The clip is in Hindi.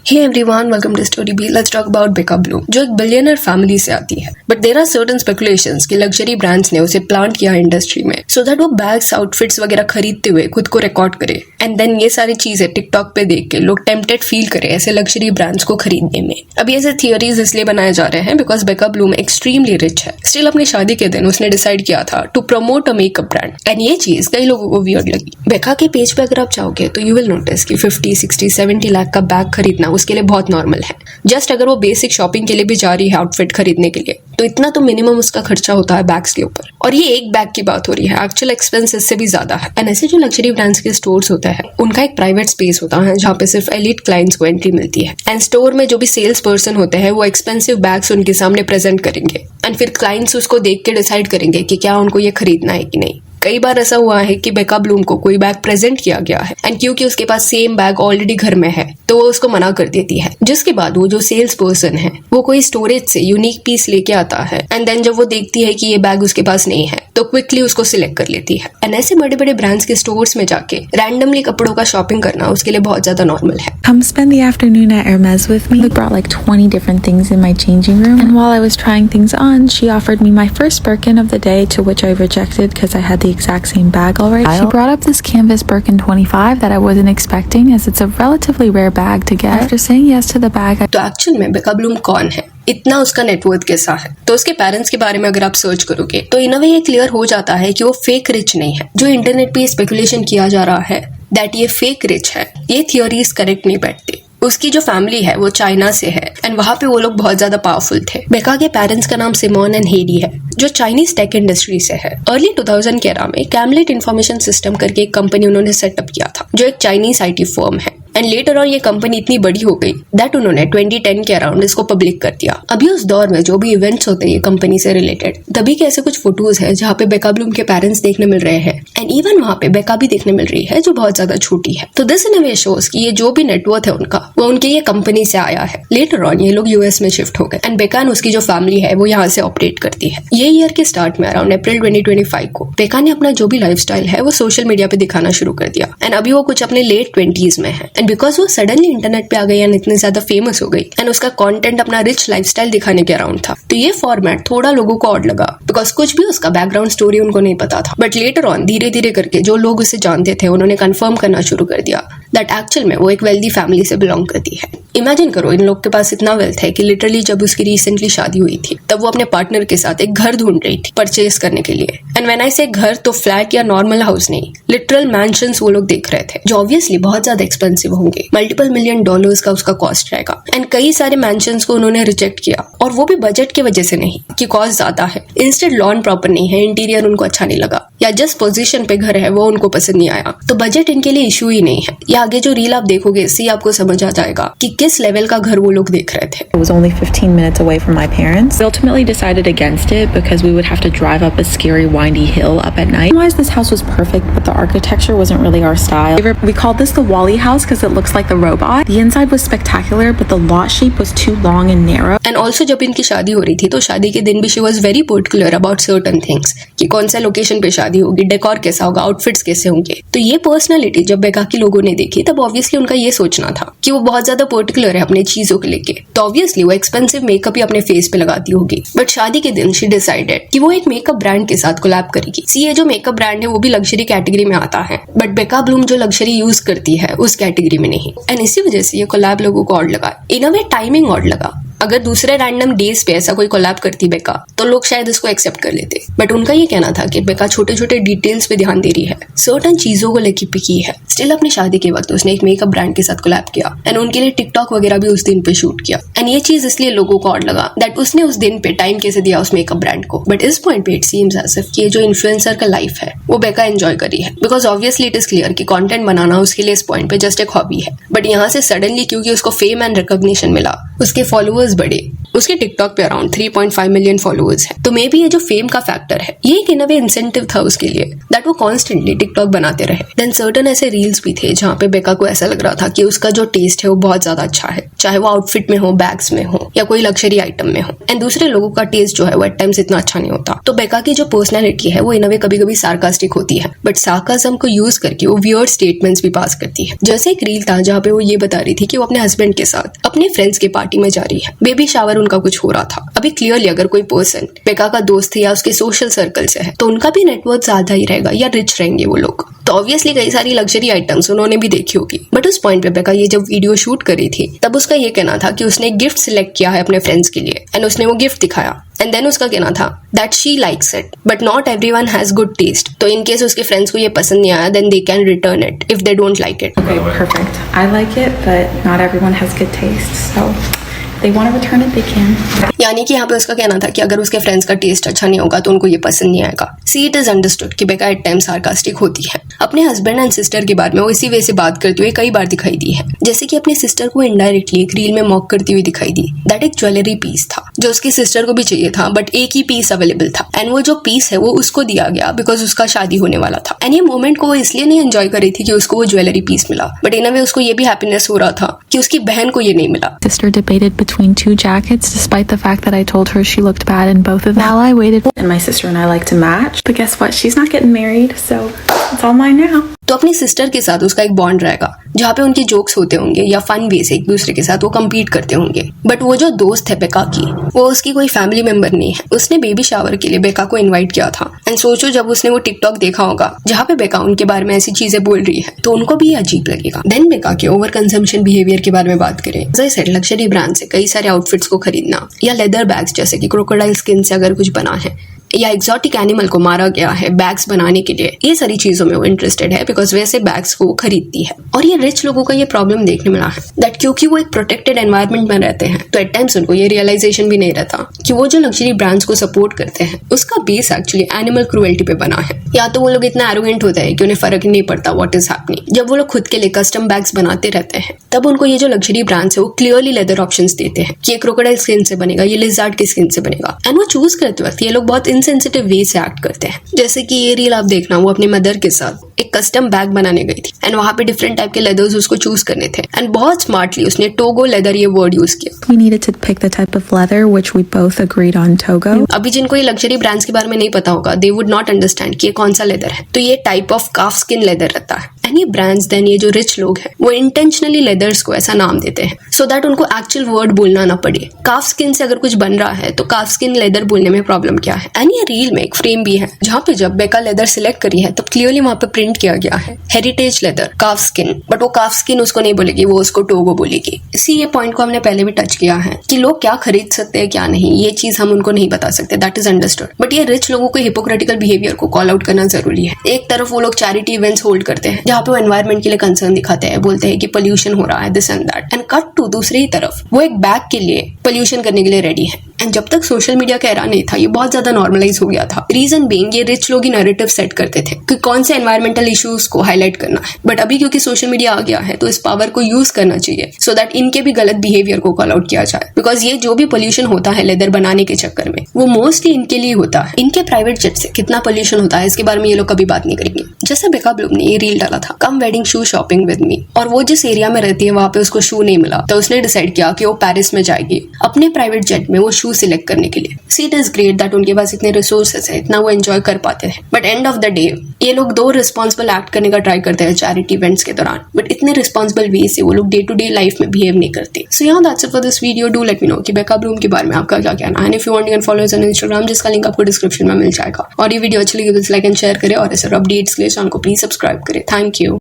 Hey everyone, welcome to Story B. Let's talk about Becca Bloom, जो एक बिलियनर फैमिली से आती है. But there are certain speculations कि लग्जरी ब्रांड्स ने उसे प्लांट किया इंडस्ट्री में सो दैट वो बैग्स, आउटफिट्स वगैरह खरीदते हुए खुद को रिकॉर्ड करे एंड देन ये सारी चीजें टिकटॉक पे देख के लोग टेम्पटेड फील करे ऐसे लग्जरी ब्रांड्स को खरीदने में. अभी ऐसे थियरीज इसलिए बनाए जा रहे हैं because Becca Bloom extremely rich है. स्टिल अपनी शादी के दिन उसने डिसाइड किया था to promote a makeup brand and ये चीज कई लोगों को वियर्ड लगी. बेका के पेज पे अगर आप चाहोगे तो यू विल नोटिस कि 50, 60, 70 लाख का बैग खरीदना उसके लिए बहुत नॉर्मल है. जस्ट अगर वो बेसिक शॉपिंग के लिए भी जा रही है आउटफिट खरीदने के लिए तो इतना तो मिनिमम उसका खर्चा होता है बैग्स के ऊपर. और ये एक बैग की बात हो रही है, एक्चुअल एक्सपेंस इससे भी ज्यादा है. एंड ऐसे जो लग्जरी ब्रांड्स के स्टोर्स होते हैं उनका एक प्राइवेट स्पेस होता है जहाँ पे सिर्फ एलिट क्लाइंट्स को एंट्री मिलती है. एंड स्टोर में जो भी सेल्स पर्सन होते हैं वो एक्सपेंसिव बैग्स उनके सामने प्रेजेंट करेंगे एंड फिर क्लाइंट्स उसको देख के डिसाइड करेंगे कि क्या उनको ये खरीदना है कि नहीं. कई बार ऐसा हुआ है कि बेका ब्लूम को कोई बैग प्रेजेंट किया गया है एंड क्योंकि उसके पास सेम बैग ऑलरेडी घर में है तो वो उसको मना कर देती है. जिसके बाद वो जो सेल्स पर्सन है वो कोई स्टोरेज से यूनिक पीस लेके आता है एंड देन जब वो देखती है कि ये बैग उसके पास नहीं है तो क्विकली उसको सिलेक्ट कर लेती है. एंड ऐसे बड़े बड़े ब्रांड्स के स्टोर्स में जाके रैंडमली कपड़ों का शॉपिंग करना उसके लिए बहुत ज्यादा नॉर्मल है. Come spend the afternoon at Hermes with me. We brought like 20 different things in my changing room. And while I was trying things on, she offered me my first Birkin of the day, to which I rejected because I had the exact same bag already. She brought up this canvas Birkin 25 that I wasn't expecting, as it's a relatively rare bag to get. After saying yes to the bag, तो एक्चुअल में बेका ब्लूम कौन है, इतना उसका नेटवर्थ कैसा है, तो उसके पेरेंट्स के बारे में अगर आप सर्च करोगे तो इन अ वे ये क्लियर हो जाता है कि वो फेक रिच नहीं है. जो इंटरनेट पे स्पेकुलेशन किया जा रहा है दैट ये फेक रिच है, ये थियोरीज करेक्ट नहीं बैठती. उसकी जो फैमिली है वो चाइना से है एंड वहाँ पे वो लोग बहुत ज्यादा पावरफुल थे. बेका के पेरेंट्स का नाम सिमोन एंड हेडी है जो चाइनीज टेक इंडस्ट्री से है. अर्ली 2000 के एरा में कैमलेट इंफॉर्मेशन सिस्टम करके एक कंपनी उन्होंने सेटअप किया था जो एक चाइनीज आईटी फर्म है. एंड लेटर ऑन ये कंपनी इतनी बड़ी हो गई दैट उन्होंने 2010 के अराउंड इसको पब्लिक कर दिया. अभी उस दौर में जो भी इवेंट्स होते हैं ये कंपनी से रिलेटेड तभी के ऐसे कुछ फोटोज है जहाँ पे बेका ब्लूम के पेरेंट्स देखने मिल रहे हैं एंड इवन वहाँ पे बेका भी देखने मिल रही है जो बहुत ज्यादा छोटी है. तो this in a way shows कि ये जो भी नेटवर्थ है उनका वो उनके ये कंपनी से आया है. लेटर ऑन ये लोग यूएस में शिफ्ट हो गए एंड बेका एंड उसकी जो फैमिली है वो यहाँ से ऑपरेट करती है. ये ईयर के स्टार्ट में अराउंड अप्रैल 2025 को बेका ने अपना जो भी लाइफस्टाइल है वो सोशल मीडिया पे दिखाना शुरू कर दिया एंड अभी वो कुछ अपने लेट 20s में है. एंड बिकॉज वो सडनली इंटरनेट पे आ गई एंड इतनी ज्यादा फेमस हो गई एंड उसका कंटेंट अपना रिच लाइफस्टाइल दिखाने के अराउंड था तो ये फॉर्मेट थोड़ा लोगों को ऑड लगा बिकॉज कुछ भी उसका बैकग्राउंड स्टोरी उनको नहीं पता था. बट लेटर ऑन धीरे धीरे करके जो लोग उसे जानते थे उन्होंने कंफर्म करना शुरू कर दिया दैट एक्चुअल में वो एक वेल्दी फैमिली से बिलोंग करती है. इमेजिन करो इन लोग के पास इतना वेल्थ है कि लिटरली जब उसकी रिसेंटली शादी हुई थी तब वो अपने पार्टनर के साथ एक घर ढूंढ रही थी परचेज करने के लिए. एंड व्हेन आई से घर तो फ्लैट या नॉर्मल हाउस नहीं, लिटरल मैंशंस वो लोग देख रहे थे जो ऑब्वियसली बहुत ज्यादा एक्सपेंसिव होंगे. मल्टीपल $million का उसका कॉस्ट रहेगा एंड कई सारे मैंशंस को उन्होंने रिजेक्ट किया और वो भी बजट की वजह से नहीं कि कॉस्ट ज्यादा है. इंस्टेड लॉन प्रॉपर नहीं है, इंटीरियर उनको अच्छा नहीं लगा या जिस पोजीशन पे घर है वो उनको पसंद नहीं आया. तो बजट इनके लिए इशू ही नहीं है. या आगे जो रील आप देखोगे इससे आपको समझ आ जाएगा कि किस लेवल का घर वो लोग देख रहे थे. it was only 15 minutes away from my parents. We ultimately decided against it because we would have to drive up a scary windy hill up at night. Otherwise, this house was perfect, but the architecture wasn't really our style. We called this the Wall-E house because it looks like the robot. The inside was spectacular, but the lot shape was too long and narrow. And also जब इनकी शादी हो रही थी तो शादी के दिन भी she was very particular about certain things कि कौन सा लोकेशन पे शादी होगी, डेकोर कैसा होगा, आउटफिट्स कैसे होंगे. तो ये पर्सनालिटी जब बेका की लोगों ने देखी तब ऑब्वियसली उनका ये सोचना था कि वो बहुत ज्यादा पर्टिकुलर है अपने चीजों को लेके तो ऑब्वियसली वो एक्सपेंसिव मेकअप ही अपने फेस पे लगाती होगी. बट शादी के दिन शी डिसाइडेड कि वो एक मेकअप ब्रांड के साथ कोलैब करेगी. ये जो मेकअप ब्रांड है वो भी लग्जरी कैटेगरी में आता है बट बेका ब्लूम जो लग्जरी यूज करती है उस कैटेगरी में नहीं. एंड इसी वजह से ये कोलैब लोगों को ऑड लगा. इन अ वे टाइमिंग ऑड लगा. अगर दूसरे रैंडम डेज पे ऐसा कोई कोलैब करती बेका तो लोग शायद इसको एक्सेप्ट कर लेते. बट उनका ये कहना था कि बेका छोटे छोटे डिटेल्स पे ध्यान दे रही है, सर्टन चीजों को लेके पिकी है. स्टिल अपनी शादी के वक्त उसने एक मेकअप ब्रांड के साथ कोलैब किया एंड उनके लिए टिकटॉक वगैरह भी उस दिन पे शूट किया. एंड ये चीज इसलिए लोगों को ऑड लगा दैट उसने उस दिन पे टाइम कैसे दिया उस मेकअप ब्रांड को. बट इस पॉइंट पे इट सीम्स एज इफ ये जो इन्फ्लुएंसर का लाइफ है वो बेका एंजॉय करी है because obviously it is clear कि कंटेंट बनाना उसके लिए इस पॉइंट पे जस्ट एक हॉबी है. बट यहाँ से सडनली क्योंकि उसको फेम एंड रिकॉग्निशन मिला, उसके फॉलोअर्स बढ़े, उसके टिकटॉक पे अराउंड 3.5 मिलियन फॉलोअर्स है। तो मे बी ये जो फेम का फैक्टर है ये एक इन अ वे इंसेंटिव था उसके लिए दैट वो कॉन्स्टेंटली टिकटॉक बनाते रहे। देन सर्टन ऐसे रील्स भी थे जहाँ पे बेका को ऐसा लग रहा था कि उसका जो टेस्ट है वो बहुत ज्यादा अच्छा है, चाहे वो आउटफिट में हो, बैग्स में हो या कोई लग्जरी आइटम में हो। एंड दूसरे लोगों का टेस्ट जो है वो एट टाइम्स इतना अच्छा नहीं होता। तो बेका की जो पर्सनैलिटी है वो इन अ वे कभी कभी सार्कास्टिक होती है, बट सार्काज्म को यूज करके वो वियर्ड स्टेटमेंट्स भी पास करती है। जैसे एक रील था जहाँ पे वो ये बता रही थी कि वो अपने हस्बैंड के साथ अपने फ्रेंड्स की पार्टी में जा रही है, बेबी शावर उनका कुछ हो रहा था। अभी क्लियरली अगर कोई पर्सन बेका का दोस्त है या उसके सोशल सर्कल से है तो उनका भी नेटवर्क ज्यादा ही रहेगा या रिच रहेंगे वो लोग। तो ऑब्वियसली कई सारी लग्जरी आइटम्स उन्होंने भी देखी होगी। बट उस पॉइंट पे बेका ये जब वीडियो शूट करी थी तब उसका ये कहना था कि उसने गिफ्ट सिलेक्ट किया है अपने फ्रेंड्स के लिए एंड उसने वो गिफ्ट दिखाया एंड देन उसका कहना था that she likes it but not everyone has good taste. तो इन केस उसके फ्रेंड्स को ये पसंद नहीं आया then they can return it if they don't like it. Okay, perfect. I like it, but not everyone has good taste, so if they want to return it, they can. यानी कि यहाँ पे उसका कहना था कि अगर उसके फ्रेंड्स का टेस्ट अच्छा नहीं होगा तो उनको ये पसंद नहीं आएगा। सी इट इज अंडरस्टूड कि बेका एट टाइम सार्कास्टिक होती है। अपने हस्बैंड एंड सिस्टर के बारे में वो इसी वे से बात करते हुए कई बार दिखाई दी है, जैसे कि अपने सिस्टर को इनडायरेक्टली एक रील में मॉक करती हुई दिखाई दी। दैट एक ज्वेलरी पीस था जो उसकी सिस्टर को भी चाहिए था बट एक ही पीस अवेलेबल था एंड वो जो पीस है वो उसको दिया गया बिकॉज उसका शादी होने वाला था। एंड ये मोमेंट को वो इसलिए नहीं एंजॉय कर रही थी कि उसको वो ज्वेलरी पीस मिला, बट इन अ वे उसको ये भी हैप्पीनेस हो रहा था कि उसकी बहन को ये नहीं मिला। Sister debated between two jackets despite the fact that I told her she looked bad in both of them. While I waited, And my sister and I like to match, but guess what? She's not getting married, so it's all mine now. तो अपनी सिस्टर के साथ उसका एक बॉन्ड रहेगा जहाँ पे उनके जोक्स होते होंगे या फन वे से एक दूसरे के साथ वो कम्पीट करते होंगे। बट वो जो दोस्त है बेका की वो उसकी कोई फैमिली मेंबर नहीं है। उसने बेबी शावर के लिए बेका को इनवाइट किया था एंड सोचो जब उसने वो टिकटॉक देखा होगा जहाँ पे बेका उनके बारे में ऐसी चीजें बोल रही है तो उनको भी अजीब लगेगा। देन बेका के ओवर कंजम्पशन बिहेवियर के बारे में बात करें। जैसे सेट लग्जरी ब्रांड से कई सारे आउटफिट्स को खरीदना या लेदर बैग्स जैसे कि क्रोकोडाइल स्किन से अगर कुछ बना है या एक्सोटिक एनिमल को मारा गया है बैग्स बनाने के लिए, ये सारी चीजों में वो इंटरेस्टेड है बिकॉज वैसे बैग्स को वो खरीदती है। और ये रिच लोगों का ये प्रॉब्लम देखने मिला है दैट क्योंकि वो एक प्रोटेक्टेड एनवायरनमेंट में रहते हैं तो एट टाइम्स उनको ये रियलाइजेशन भी नहीं रहता कि वो जो लग्जरी ब्रांड्स को सपोर्ट करते हैं उसका बेस एक्चुअली एनिमल क्रूएल्टी पे बना है। या तो वो लोग इतना एरोगेंट होते हैं कि उन्हें फर्क ही नहीं पड़ता व्हाट इज हैपनिंग। जब वो लोग खुद के लिए कस्टम बैग्स बनाते रहते हैं तब उनको ये जो लग्जरी ब्रांड्स है वो क्लियरली लेदर ऑप्शंस देते हैं कि ये क्रोकोडाइल स्किन से बनेगा, ये लिजार्ड की स्किन से बनेगा। एंड वो चूज करते वक्त ये लोग बहुत इनसेंसिटिव वे से एक्ट करते हैं। जैसे कि ये रील आप देखना, वो अपनी मदर के साथ एक कस्टम बैग बनाने गई थी एंड वहां पे डिफरेंट टाइप के लेदर्स उसको चूज करने थे एंड बहुत स्मार्टली उसने टोगो लेदर ये वर्ड यूज किया। we needed to pick the type of leather, which we both agreed on Togo. अभी जिनको ये लग्जरी ब्रांड्स के बारे में नहीं पता होगा दे वुड नॉट अंडरस्टैंड कि ये कौन सा लेदर है। तो ये type of calf skin leather रहता है एंड ये ब्रांड्स देन ये जो रिच लोग हैं वो इंटेंशनली लेदर्स को ऐसा नाम देते हैं सो दैट उनको एक्चुअल वर्ड बोलना ना पड़े। काफ स्किन से अगर कुछ बन रहा है तो काफ स्किन लेदर बोलने में प्रॉब्लम क्या है। एंड ये रील में एक फ्रेम भी है जहाँ पे जब बेका लेदर सिलेक्ट करी है तब क्लियरली वहां पे प्रिंट किया गया है heritage leather calf skin, but वो काफ स्किन उसको नहीं बोलेगी, वो उसको टोगो बोलेगी। इसी ये पॉइंट को हमने पहले भी टच किया है कि लोग क्या खरीद सकते हैं क्या नहीं, ये चीज हम उनको नहीं बता सकते, दैट इज अंडरस्टूड। बट ये रिच लोगों को हिपोक्रेटिकल बिहेवियर को कॉल आउट करना जरूरी है। एक तरफ वो लोग चैरिटी इवेंट्स होल्ड करते हैं जहाँ पे वो एनवायरमेंट के लिए कंसर्न दिखाते हैं, बोलते हैं कि पोल्यूशन हो रहा है this and that, and cut to दूसरी ही तरफ वो एक बैग के लिए पोल्यूशन करने के लिए रेडी है। एंड जब तक सोशल मीडिया का एरा नहीं था ये बहुत ज्यादा नॉर्मलाइज हो गया था। रीजन बीइंग ये रिच लोग ही नैरेटिव सेट करते थे कि कौन से एनवायरमेंटल इश्यूज को हाईलाइट करना है। बट अभी क्योंकि सोशल मीडिया आ गया है तो इस पावर को यूज करना चाहिए सो दैट इनके भी गलत बिहेवियर को कॉल आउट किया जाए। बिकॉज ये जो भी पोल्यूशन होता है लेदर बनाने के चक्कर में वो मोस्टली इनके लिए होता है। इनके प्राइवेट जेट से कितना पोल्यूशन होता है इसके बारे में ये लोग कभी बात नहीं करेंगे। जैसे बेका ब्लूम ने ये रील डाला था come wedding shoe shopping with me, और वो जिस एरिया में रहती है वहां पे उसको शू नहीं मिला तो उसने डिसाइड किया कि वो पेरिस में जाएगी अपने प्राइवेट जेट में वो शू सिलेक्ट करने के लिए। See it is great that उनके पास इतने रिसोर्सेस है, इतना वो एंजॉय कर पाते हैं। But end of the day ये लोग दो रिस्पॉन्सिबल एक्ट करने का ट्राई करते हैं चैरिटी इवेंट्स के दौरान, बट इतने रिस्पॉन्सिबल वे से वो लोग डे टू डे लाइफ में बिहेव नहीं करते। सो यहाँ that's it for this video. Do let me know कि बेका ब्लूम के बारे में आपका क्या कहना है। And if you want you can follow us on Instagram जिसका लिंक आपको डिस्क्रिप्शन में मिल जाएगा। और ये वीडियो अच्छी लगी तो लाइक एंड शेयर करें और ऐसे अपडेट्स के लिए चैनल को प्लीज सब्सक्राइब करें। Thank you.